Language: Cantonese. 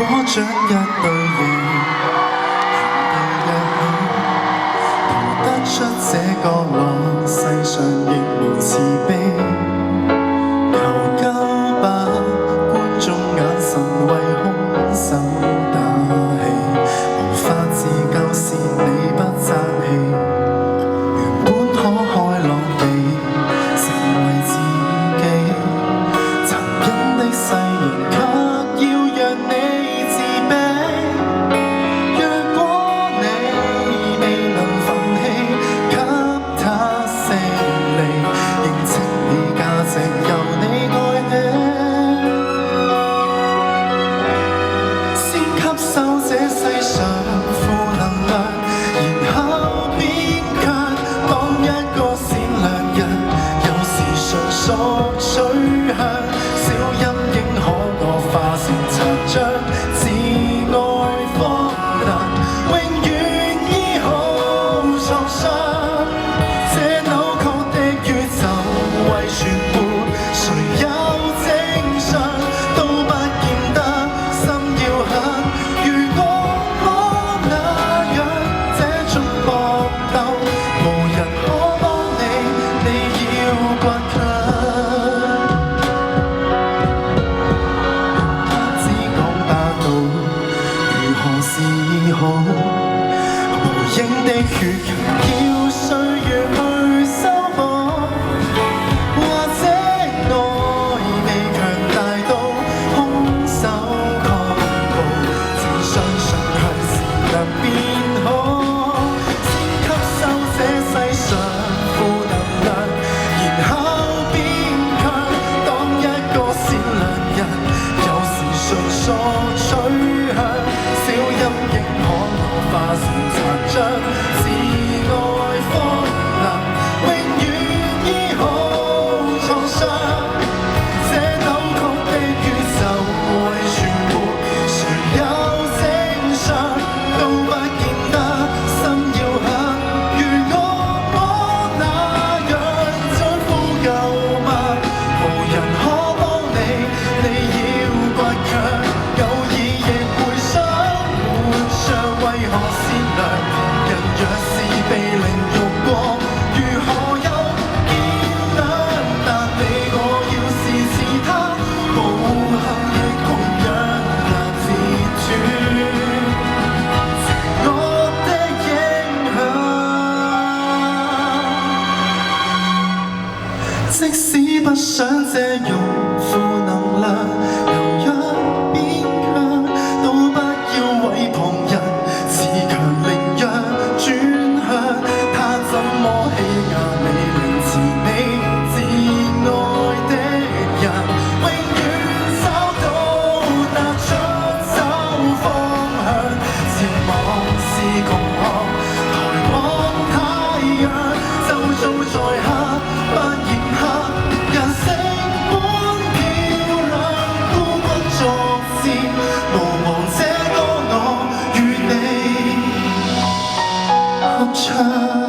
果將一對翼原地一逃得出這角落，世上亦無慈悲。求救吧，觀眾眼神為兇手打氣，無法自救是你不爭氣。原本可開朗地成為自己，殘忍的世人卻要讓你自卑。若果你未能奮氣給他勝利，認清你價值由你愛起，先吸收這世上負能量，然後變強。當一個善良人，有時純屬取向，小陰影可惡化成殘障，自愛荒誕，永遠醫好創傷。這扭曲的宇宙為存活，誰有正常都不見得心要狠。如果我那樣這種搏鬥，無人可幫你，你要倔強。只講霸道，如何是好？無影的血痕要歲月去修補，或者愛未強大到空手抗暴，只相信向時能變好。先吸收這世上負能量，然後變強。當一個善良人，有時純屬取向，小陰影可惡化成殘障，自愛荒誕，永遠醫好創傷。這扭曲的宇宙為存活，誰有正常都不見得心要狠。如我那樣將呼救嗎？無人可幫你，你要倔強。偶爾亦會想活着，為何善良人若是被凌辱過，如何有肩膀？但你我要是似他，無憾亦同樣難自處邪惡的影響。即使不想借用負能量，柔弱變強，都不要為旁人自強凌弱轉向。他怎麼欺壓你，凌遲你至愛的人，永遠找到踏出走方向。前往是窮巷，抬望太陽，周遭在黑，不嫌黑。人性本漂亮，孤軍作戰，無望這個我與你合唱。